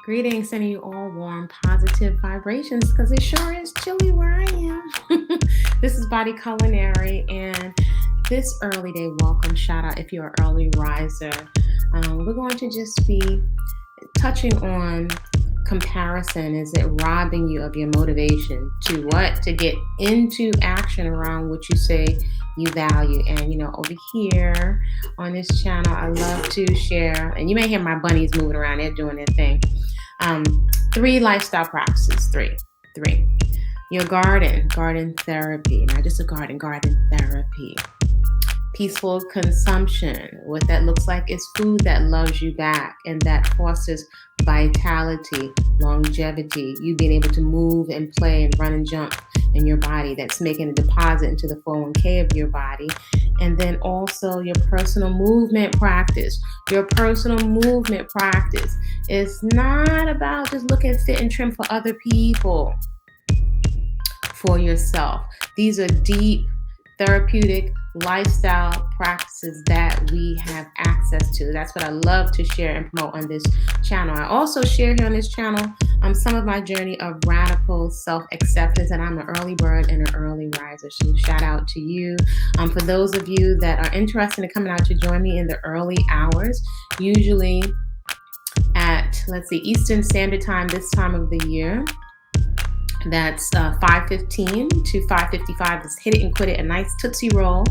Greetings, sending you all warm, positive vibrations because it sure is chilly where I am. This is Body-Culinary, and this early day welcome shout out if you're an early riser. We're going to just be touching on comparison. Is it robbing you of your motivation to what? To get into action around what you say you value. And over here on this channel, I love to share, and you may hear my bunnies moving around, they're doing their thing. 3 lifestyle practices. Three. Your garden therapy, not just a garden therapy. Peaceful consumption. What that looks like is food that loves you back and that fosters vitality, longevity, you being able to move and play and run and jump in your body. That's making a deposit into the 401k of your body. And then also your personal movement practice. Your personal movement practice is not about just looking fit and trim for other people, for yourself. These are deep therapeutic lifestyle practices that we have access to. That's what I love to share and promote on this channel. I also share here on this channel some of my journey of radical self-acceptance, and I'm an early bird and an early riser. So shout out to you. For those of you that are interested in coming out to join me in the early hours, usually at, Eastern Standard Time this time of the year. That's 5:15 to 5:55. Just hit it and quit it. A nice Tootsie Roll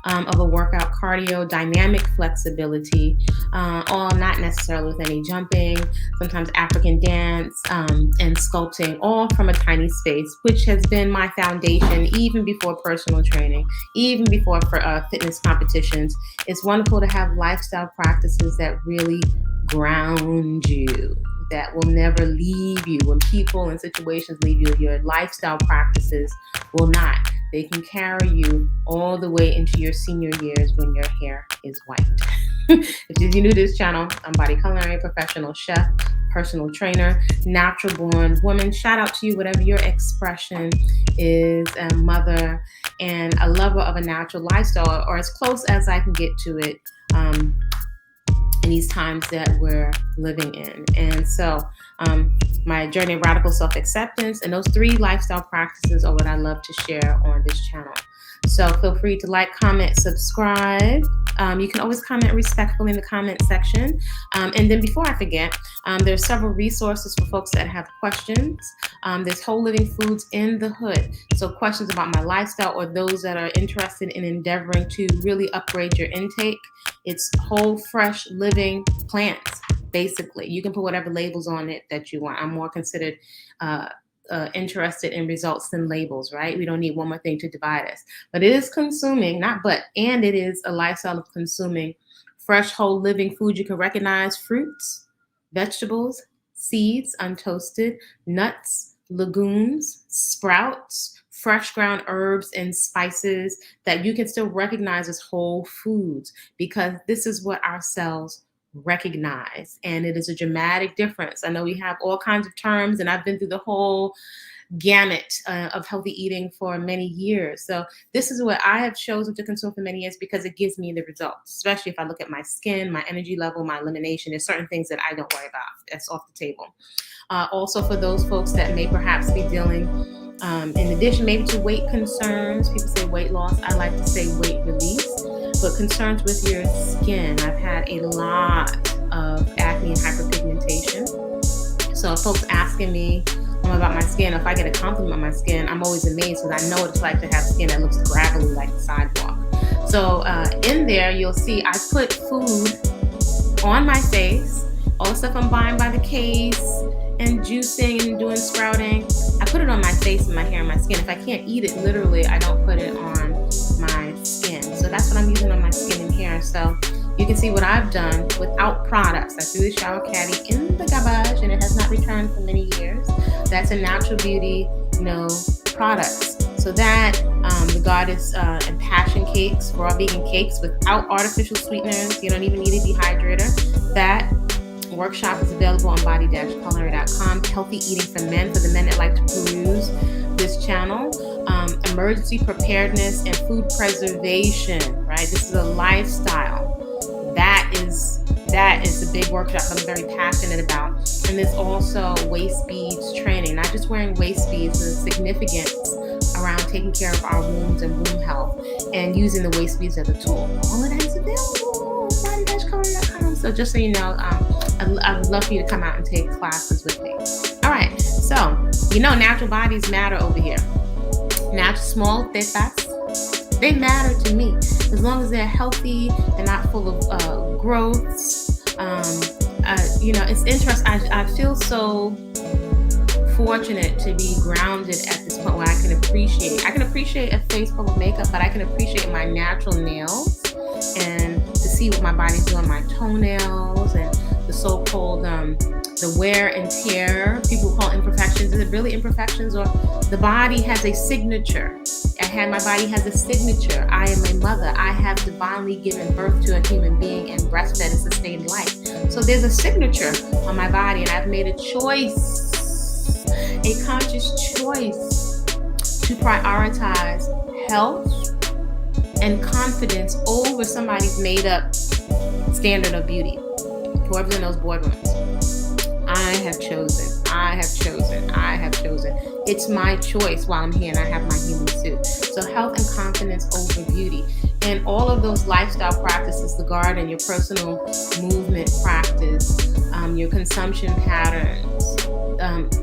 of a workout, cardio, dynamic flexibility, all not necessarily with any jumping, sometimes African dance and sculpting, all from a tiny space, which has been my foundation even before personal training, even before fitness competitions. It's wonderful to have lifestyle practices that really ground you, that will never leave you. When people and situations leave you, your lifestyle practices will not. They can carry you all the way into your senior years when your hair is white. If you're new to this channel, I'm Body-Culinary, professional chef, personal trainer, natural born woman. Shout out to you, whatever your expression is, a mother and a lover of a natural lifestyle, or as close as I can get to it in these times that we're living in. And so my journey of radical self-acceptance and those 3 lifestyle practices are what I love to share on this channel. So feel free to like, comment, subscribe. You can always comment respectfully in the comment section. And then before I forget, there's several resources for folks that have questions. There's Whole Living Foods in the Hood. So questions about my lifestyle or those that are interested in endeavoring to really upgrade your intake. It's whole, fresh, living plants, basically. You can put whatever labels on it that you want. I'm more considered interested in results than labels, right? We don't need one more thing to divide us. But it is consuming, and it is a lifestyle of consuming fresh, whole, living food. You can recognize fruits, vegetables, seeds, untoasted, nuts, legumes, sprouts, fresh ground herbs and spices that you can still recognize as whole foods, because this is what our cells recognize, and it is a dramatic difference. I know we have all kinds of terms, and I've been through the whole gamut of healthy eating for many years. So this is what I have chosen to consume for many years because it gives me the results, especially if I look at my skin, my energy level, my elimination. There's certain things that I don't worry about. That's off the table. Also for those folks that may perhaps be dealing in addition maybe to weight concerns. People say weight loss. I like to say weight release. But concerns with your skin. I've had a lot of acne and hyperpigmentation. So if folks asking me about my skin, if I get a compliment on my skin, I'm always amazed because I know what it's like to have skin that looks gravelly like the sidewalk. So in there, you'll see I put food on my face, all the stuff I'm buying by the case and juicing and doing sprouting. I put it on my face and my hair and my skin. If I can't eat it, literally, I don't put it on my skin. So that's what I'm using on my skin and hair. So you can see what I've done without products. I threw the shower caddy in the garbage and it has not returned for many years. That's a natural beauty, products. So that the Goddess and Passion cakes, raw vegan cakes without artificial sweeteners. You don't even need a dehydrator. That workshop is available on body-culinary.com. Healthy eating for men, for the men that like to peruse this channel. Emergency preparedness and food preservation, right? This is a lifestyle. That is a big workshop I'm very passionate about. And there's also waist beads training, not just wearing waist beads, the significance around taking care of our wounds and womb health and using the waist beads as a tool. All of that is available on body-culinary.com. So just so you know, I would love for you to come out and take classes with me. All right, so natural bodies matter over here. Natural, small, thick fats, they matter to me. As long as they're healthy, they're not full of growths. It's interesting. I feel so fortunate to be grounded at this point where I can appreciate a face full of makeup, but I can appreciate my natural nails and to see what my body's doing, my toenails and the so-called the wear and tear. People call imperfections. Is it really imperfections, or the body has a signature? My body has a signature. I am a mother. I have divinely given birth to a human being and breastfed and sustained life. So there's a signature on my body, and I've made a choice, a conscious choice to prioritize health and confidence over somebody's made up standard of beauty. Whoever's in those boardrooms. I have chosen. It's my choice while I'm here and I have my human suit. So health and confidence over beauty. And all of those lifestyle practices, the garden, your personal movement practice, your consumption patterns,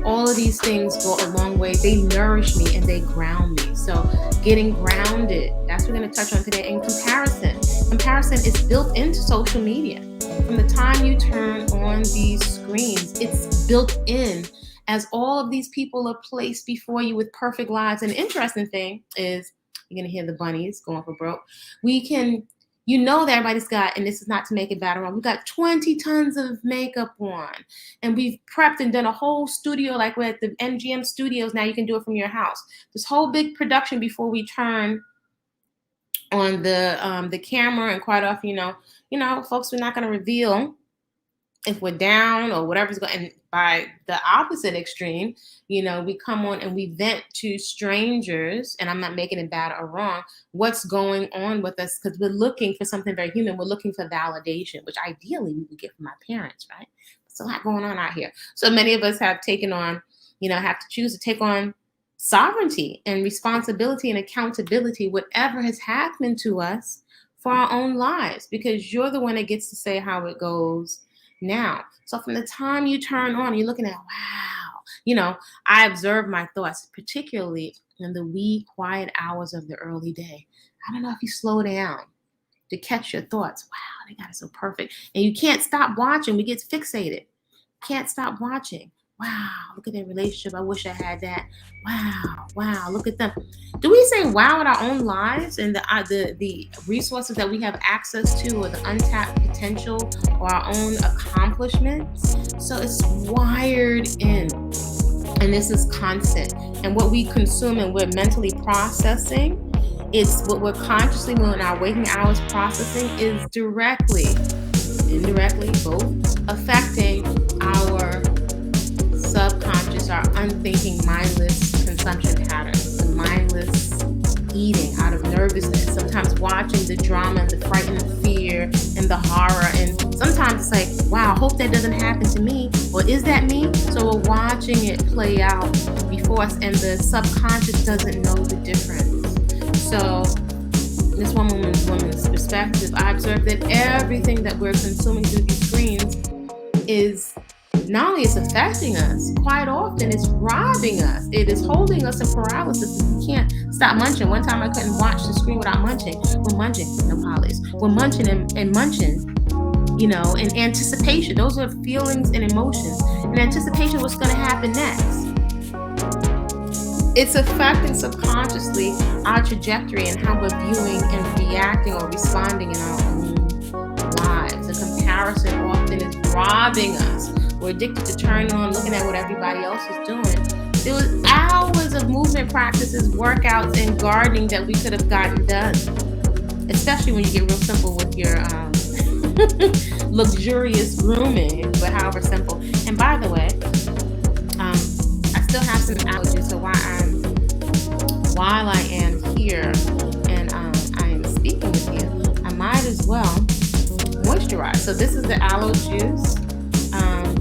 all of these things go a long way. They nourish me and they ground me. So getting grounded, that's what we're going to touch on today. And comparison is built into social media. From the time you turn on these screens, it's built in, as all of these people are placed before you with perfect lives. And the interesting thing is, you're going to hear the bunnies going for broke. That everybody's got, and this is not to make it bad or wrong, we've got 20 tons of makeup on. And we've prepped and done a whole studio, like we're at the MGM studios. Now you can do it from your house. This whole big production before we turn on the camera. And quite often, folks, we're not going to reveal if we're down or whatever's going. And by the opposite extreme, we come on and we vent to strangers, and I'm not making it bad or wrong, what's going on with us, because we're looking for something very human. We're looking for validation, which ideally we would get from our parents, right? There's a lot going on out here. So many of us have taken on, have to choose to take on sovereignty and responsibility and accountability, whatever has happened to us, for our own lives, because you're the one that gets to say how it goes now. So from the time you turn on, you're looking at, wow, I observe my thoughts, particularly in the wee quiet hours of the early day. I don't know if you slow down to catch your thoughts. Wow, they got it so perfect. And you can't stop watching. We get fixated. Can't stop watching. Wow, look at their relationship. I wish I had that. Wow, look at them. Do we say wow at our own lives and the resources that we have access to, or the untapped potential, or our own accomplishments? So it's wired in, and this is constant. And what we consume and we're mentally processing, it's what we're consciously, in our waking hours processing, is directly, indirectly, both affecting our subconscious, our unthinking, mindless consumption patterns, the mindless eating out of nervousness, sometimes watching the drama and the fright and the fear and the horror. And sometimes it's like, wow, I hope that doesn't happen to me. Or is that me? So we're watching it play out before us, and the subconscious doesn't know the difference. So this woman's perspective, I observe that everything that we're consuming through these screens is not only is affecting us, quite often it's robbing us. It is holding us in paralysis. We can't stop munching. One time I couldn't watch the screen without munching. We're munching, no polys. We're munching and munching, in anticipation. Those are feelings and emotions. In anticipation of what's going to happen next. It's affecting subconsciously our trajectory and how we're viewing and reacting or responding in our own lives. The comparison often is robbing us. We're addicted to turning on, looking at what everybody else is doing. There was hours of movement practices, workouts, and gardening that we could have gotten done. Especially when you get real simple with your luxurious grooming, but however simple. And by the way, I still have some allergies, so while I am here and I am speaking with you, I might as well moisturize. So this is the aloe juice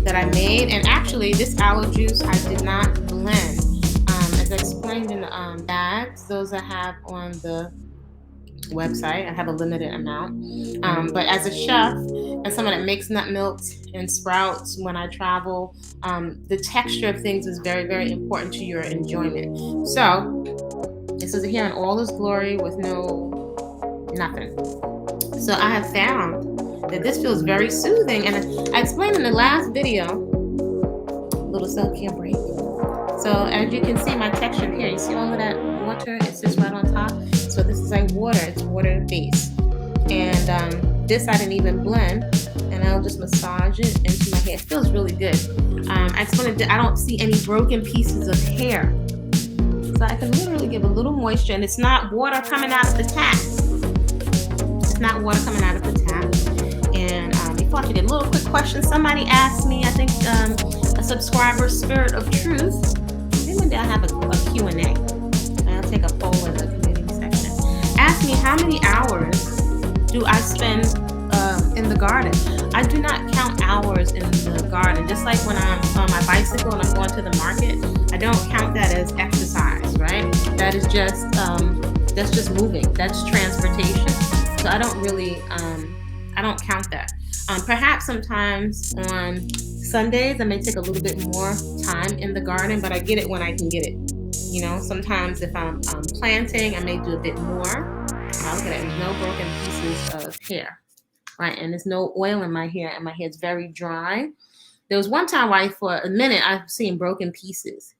that that I made. And actually, this aloe juice I did not blend. As I explained in the bags, those I have on the website, I have a limited amount. But as a chef and someone that makes nut milks and sprouts when I travel, the texture of things is very, very important to your enjoyment. So this is here in all its glory with nothing. So I have found that this feels very soothing, and I explained in the last video, little self-care break. So as you can see, my texture here, you see all of that water? It sits right on top. So this is like water. It's water based. And this I didn't even blend, and I'll just massage it into my hair. It feels really good. I don't see any broken pieces of hair. So I can literally give a little moisture, and it's not water coming out of the tap. It's not water coming out of the tap. And before I forget, a little quick question. Somebody asked me, I think a subscriber, Spirit of Truth, maybe one day I'll have a Q&A. And I'll take a poll in the community section. Ask me, how many hours do I spend in the garden? I do not count hours in the garden. Just like when I'm on my bicycle and I'm going to the market, I don't count that as exercise, right? That is just that's just moving. That's transportation. So I don't really I don't count that. Perhaps sometimes on Sundays I may take a little bit more time in the garden, but I get it when I can get it. You know, sometimes if I'm planting, I may do a bit more. Now look at that, there's no broken pieces of hair, right? And there's no oil in my hair, and my hair's very dry. There was one time where for a minute I've seen broken pieces.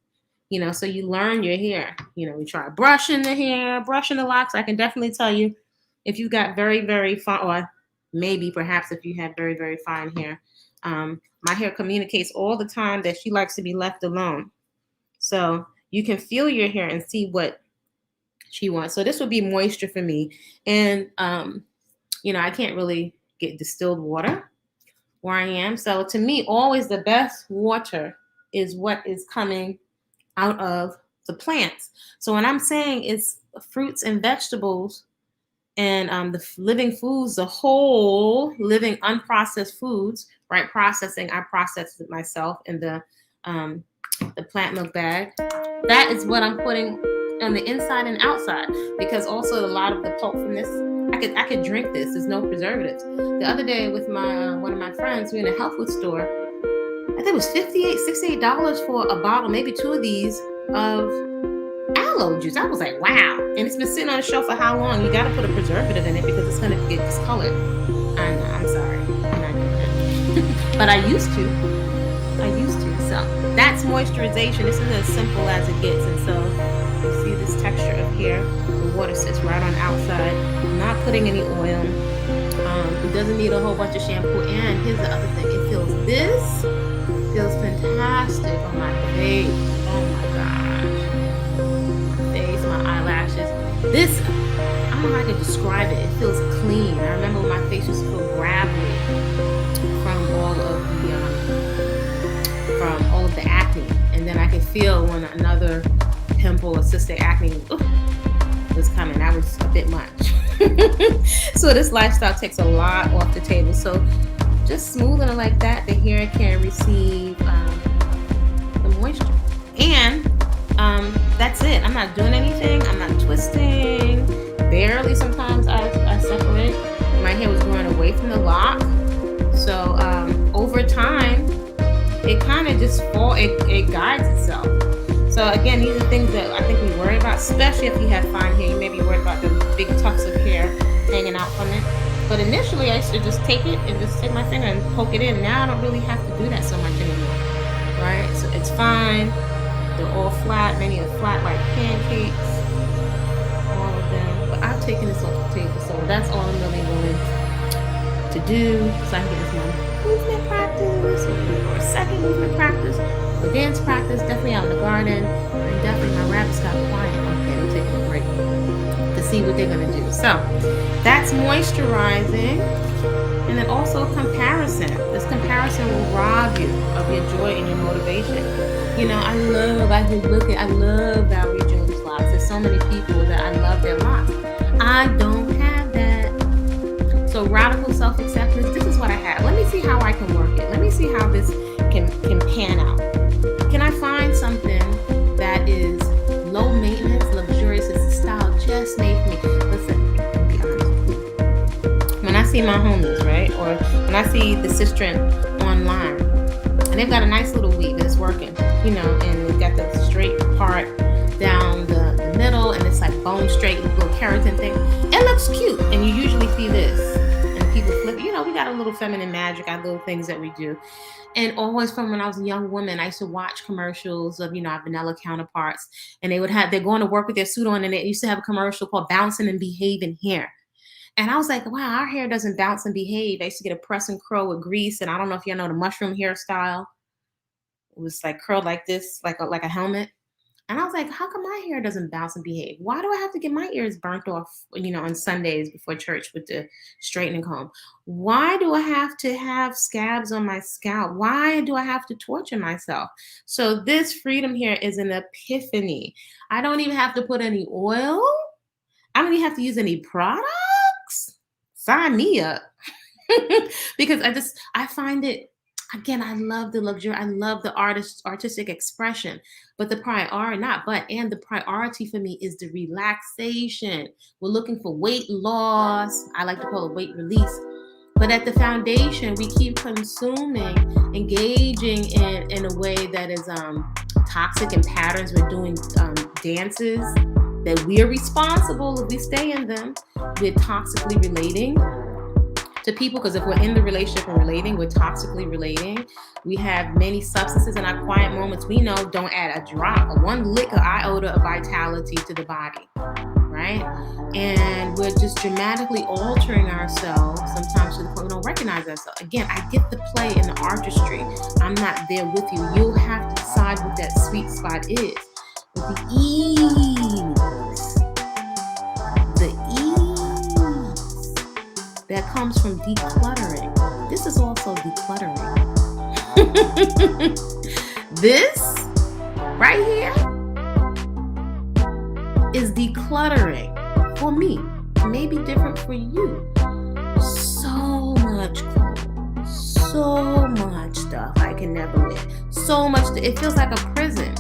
You know, so you learn your hair. You know, we try brushing the hair, brushing the locks. I can definitely tell you if you got very, very fine, or maybe perhaps if you have very, very fine hair. My hair communicates all the time that she likes to be left alone. So you can feel your hair and see what she wants. So this would be moisture for me. And, you know, I can't really get distilled water where I am. So to me, always the best water is what is coming out of the plants. So when I'm saying it's fruits and vegetables and the living foods, the whole living unprocessed foods, right? Processing, I process it myself in the plant milk bag. That is what I'm putting on the inside and outside, because also a lot of the pulp from this, I could drink this. There's no preservatives. The other day with my one of my friends, we were in a health food store. I think it was $68 for a bottle, maybe two of these of aloe juice. I was like, wow. And it's been sitting on the shelf for how long? You got to put a preservative in it because it's going to get discolored. I know, I'm sorry. I'm not doing that. But I used to. So that's moisturization. This is as simple as it gets. And so you see this texture of hair. The water sits right on the outside. I'm not putting any oil. It doesn't need a whole bunch of shampoo. And here's the other thing. This feels fantastic on my face. Oh my gosh. My face, my eyelashes. This, I don't know how I can describe it. It feels clean. I remember when my face used to feel gravelly from all of the acne. And then I could feel when another pimple or cystic acne was coming. That was a bit much. So this lifestyle takes a lot off the table. So just smoothing it like that, the hair can receive the moisture. And that's it. I'm not doing anything. I'm not twisting. Barely sometimes I separate. My hair was growing away from the lock. So over time, it kind of just it guides itself. So again, these are things that I think we worry about, especially if you have fine hair. You may be worried about the big tufts of hair hanging out from it. But initially, I used to just take it and just take my finger and poke it in. Now I don't really have to do that so much anymore, right? So it's fine. They're all flat. Many are flat like pancakes. All of them. But I've taken this off the table, so that's all I'm really willing to do. So I can get this my movement practice, or a second movement practice, or dance practice. Definitely out in the garden, and definitely my rabbits got quiet. Okay, I'm taking a break to see what they're gonna do. So that's moisturizing. And then also comparison. This comparison will rob you of your joy and your motivation. You know, I love Valerie Jones' locks. There's so many people that I love their locks. I don't have that. So radical self-acceptance, this is what I have. Let me see how I can work it. Let me see how this can pan out. Can I find something that is low maintenance, luxurious, is the style just made for me? Listen, I'll be honest with you. When I see my homies, right, or when I see the sister online, and they've got a nice little weave that's working, and they've got the straight part down the middle, and it's like bone straight with little keratin thing. It looks cute, and you usually see this, and people flip. We got a little feminine magic, our little things that we do. And always from when I was a young woman, I used to watch commercials of, our vanilla counterparts, and they're going to work with their suit on, and they used to have a commercial called Bouncing and Behaving Hair. And I was like, wow, our hair doesn't bounce and behave. I used to get a press and curl with grease, and I don't know if y'all know the mushroom hairstyle. It was like curled like this, like a helmet. And I was like, how come my hair doesn't bounce and behave? Why do I have to get my ears burnt off, on Sundays before church with the straightening comb? Why do I have to have scabs on my scalp? Why do I have to torture myself? So this freedom here is an epiphany. I don't even have to put any oil. I don't even have to use any products. Sign me up. Because I find it, again, I love the luxury. I love the artistic expression, but the priority for me is the relaxation. We're looking for weight loss. I like to call it weight release. But at the foundation, we keep consuming, engaging in a way that is toxic in patterns. We're doing dances that we are responsible if we stay in them. We're toxically relating to people, because if we're in the relationship and relating, we're toxically relating. We have many substances in our quiet moments. We know don't add a drop, or one lick or iota of vitality to the body, right? And we're just dramatically altering ourselves sometimes to the point we don't recognize ourselves. Again, I get the play and the artistry. I'm not there with you. You'll have to decide what that sweet spot is. But the ease that comes from decluttering. This is also decluttering. This right here is decluttering for me. It may be different for you. So much clothes, so much stuff I can never wear. So much, it feels like a prison.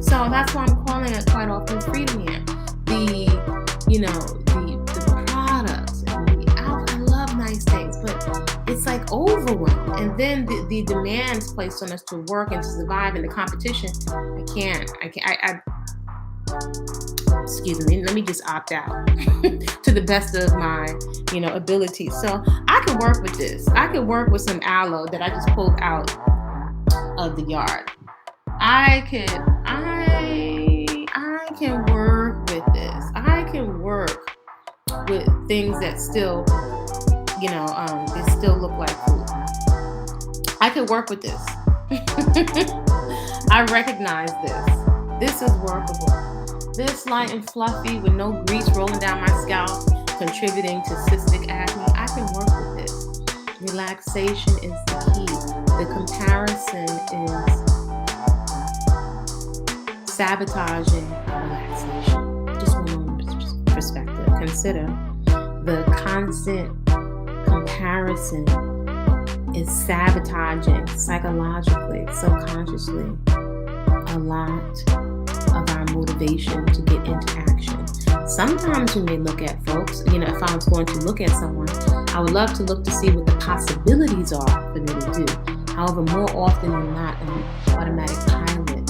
So that's why I'm calling it quite often freedom here. The products and I love nice things, but it's like overwhelm. And then the demands placed on us to work and to survive in the competition. Excuse me, let me just opt out to the best of my, ability. So I can work with this. I can work with some aloe that I just pulled out of the yard. I can work with this. I can work with things that still, they still look like food. I can work with this. I recognize this. This is workable. This light and fluffy with no grease rolling down my scalp, contributing to cystic acne. I can work with this. Relaxation is the key. The comparison is sabotaging relaxation. Just one perspective. Consider the constant comparison is sabotaging psychologically, subconsciously, a lot of our motivation to get into action. Sometimes we may look at folks, if I was going to look at someone, I would love to look to see what the possibilities are for me to do. However, more often than not, an automatic pilot,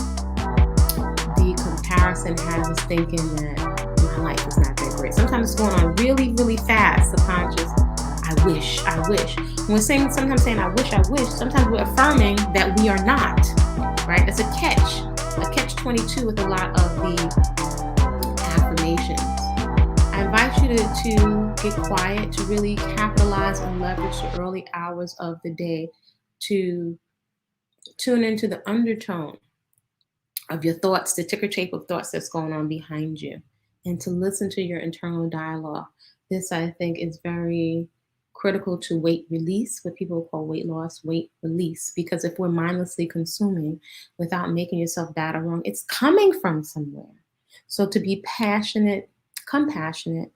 the comparison has us thinking that my life is not that great. Sometimes it's going on really, really fast, subconscious. I wish. When we're sometimes saying I wish, sometimes we're affirming that we are not, right? It's a catch-22 with a lot of the affirmations. I invite you to get quiet, to really capitalize and leverage the early hours of the day to tune into the undertone of your thoughts, the ticker tape of thoughts that's going on behind you, and to listen to your internal dialogue. This, I think, is very critical to weight release, what people call weight loss, weight release, because if we're mindlessly consuming without making yourself bad or wrong, it's coming from somewhere. So to be passionate, compassionate,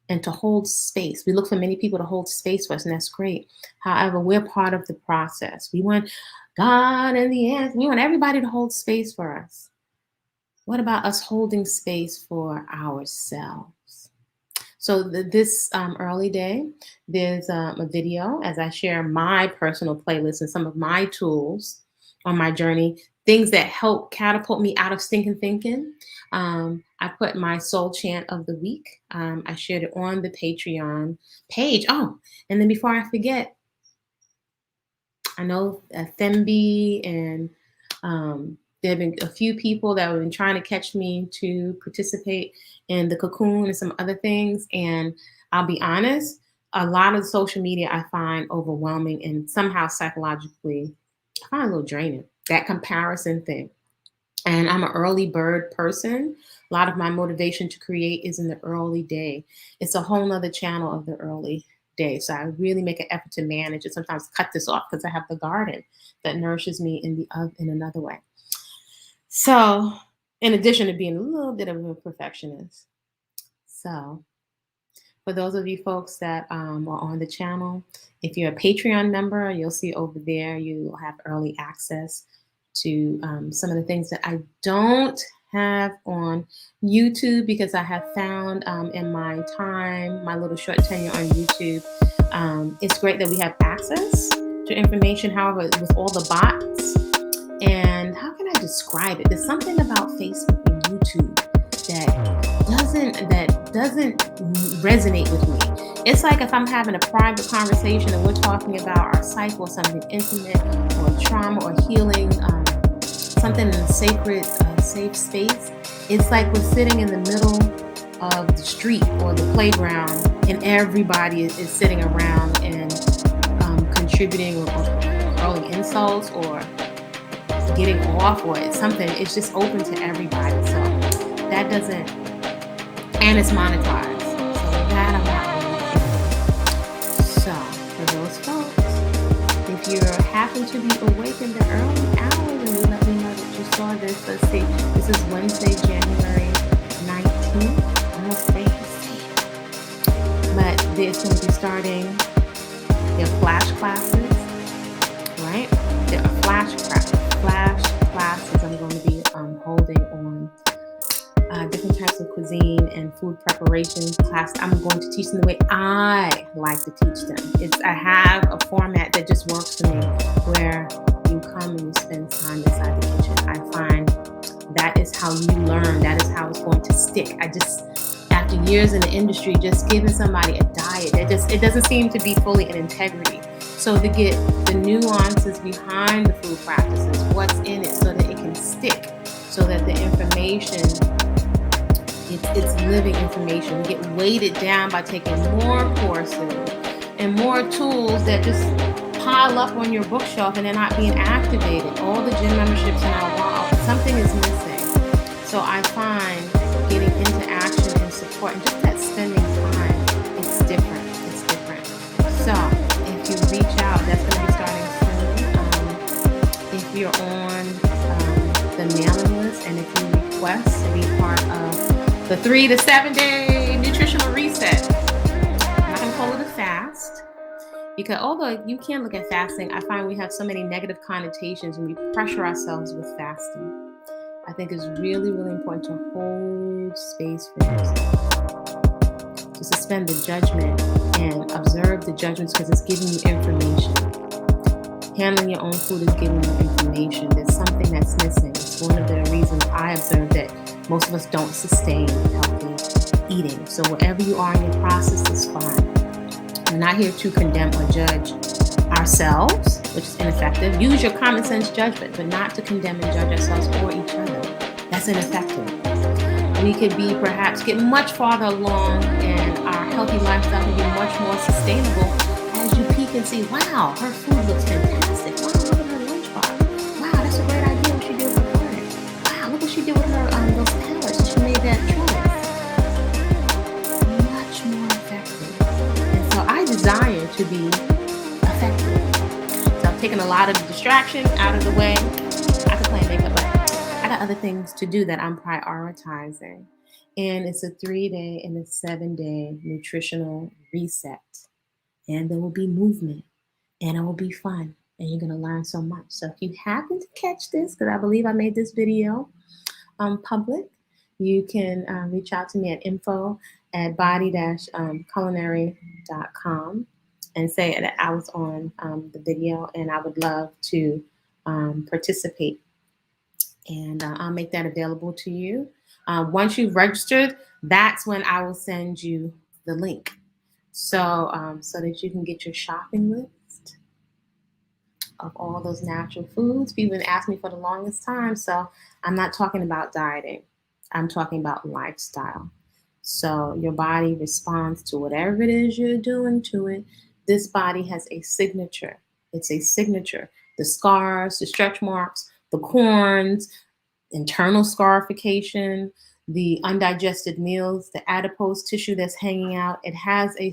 and to hold space. We look for many people to hold space for us, and that's great. However, we're part of the process. We want God and the answer. We want everybody to hold space for us. What about us holding space for ourselves? So this early day, there's a video as I share my personal playlist and some of my tools on my journey, things that help catapult me out of stinking thinking. I put my soul chant of the week. I shared it on the Patreon page. Oh, and then before I forget, I know Themby and there have been a few people that have been trying to catch me to participate in the cocoon and some other things. And I'll be honest, a lot of social media I find overwhelming and somehow psychologically I find a little draining. That comparison thing. And I'm an early bird person. A lot of my motivation to create is in the early day. It's a whole nother channel of the early day. So I really make an effort to manage it. Sometimes cut this off because I have the garden that nourishes me in another way. So, in addition to being a little bit of a perfectionist. So, for those of you folks that are on the channel, if you're a Patreon member, you'll see over there you will have early access to some of the things that I don't have on YouTube because I have found in my time, my little short tenure on YouTube, it's great that we have access to information. However, with all the bots, and how can I describe it? There's something about Facebook and YouTube that doesn't resonate with me. It's like if I'm having a private conversation and we're talking about our cycle, something intimate or trauma or healing, something in a sacred, safe space. It's like we're sitting in the middle of the street or the playground, and everybody is sitting around and contributing or hurling insults or getting off or it's something. It's just open to everybody. So that doesn't, and it's monetized. So that I'm not really. So for those folks, if you happen to be awake in the early hours and you let me know that you saw this, let's see, this is Wednesday, January 19th. Almost ready to see it. But it's going to be starting their flash classes, right? There are flash classes I'm going to be holding on different types of cuisine and food preparation class. I'm going to teach them the way I like to teach them. I have a format that just works for me where you come and you spend time inside the kitchen. I find that is how you learn. That is how it's going to stick. After years in the industry, just giving somebody a diet, it doesn't seem to be fully in integrity. So to get the nuances behind the food practices, what's in it so that it can stick, so that the information, it's living information. We get weighted down by taking more courses and more tools that just pile up on your bookshelf and they're not being activated. All the gym memberships in our wall, something is missing. So I find getting into action and support and just that spending time, it's different. It's different. So if you reach out, that's going to be starting soon. If you're on the mailing list and if you request to be part of the 3 to 7 day nutritional reset, I'm not going to call it a fast because although you can look at fasting, I find we have so many negative connotations when we pressure ourselves with fasting. I think it's really, really important to hold space for yourself, to suspend the judgment and observe the judgments because it's giving you information. Handling your own food is giving you information. There's something that's missing. It's one of the reasons I observe that most of us don't sustain healthy eating. So wherever you are in your process is fine. We're not here to condemn or judge ourselves, which is ineffective. Use your common sense judgment, but not to condemn and judge ourselves or each other. That's ineffective. We could get much farther along in our healthy lifestyle and be much more sustainable as you peek and see, wow, her food looks fantastic. Wow, look at her lunchbox. Wow, that's a great idea what she did with her garden. Wow, look what she did with her those pallets. She made that choice. Much more effective. And so I desire to be effective. So I've taken a lot of the distraction out of the way. I can play makeup, but I got other things to do that I'm prioritizing. And it's a 3-day and a 7-day nutritional reset. And there will be movement and it will be fun and you're going to learn so much. So if you happen to catch this, because I believe I made this video public, you can reach out to me at info@body-culinary.com and say that I was on the video, and I would love to participate. And I'll make that available to you. Once you've registered, that's when I will send you the link. So that you can get your shopping list of all those natural foods. People have asked me for the longest time, so I'm not talking about dieting. I'm talking about lifestyle. So your body responds to whatever it is you're doing to it. This body has a signature. It's a signature. The scars, the stretch marks, the corns, internal scarification, the undigested meals, the adipose tissue that's hanging out. It has a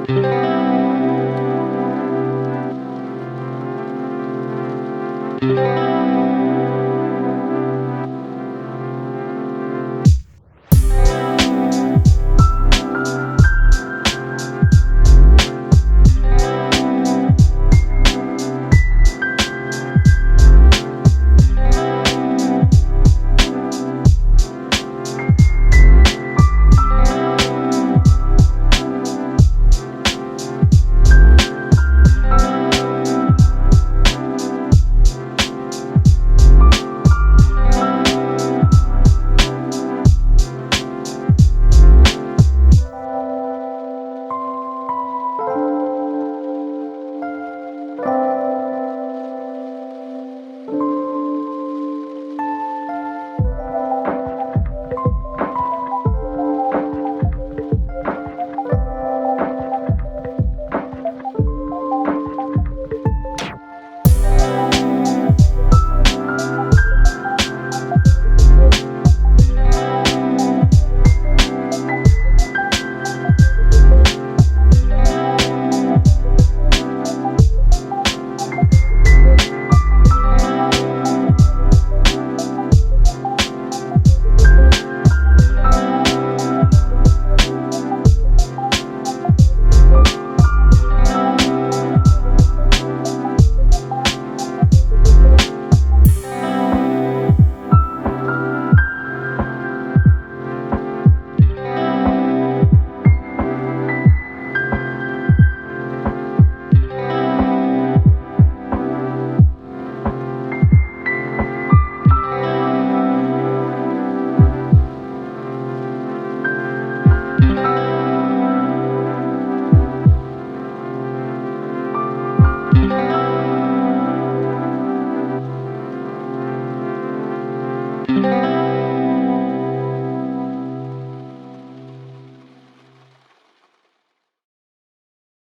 Bye.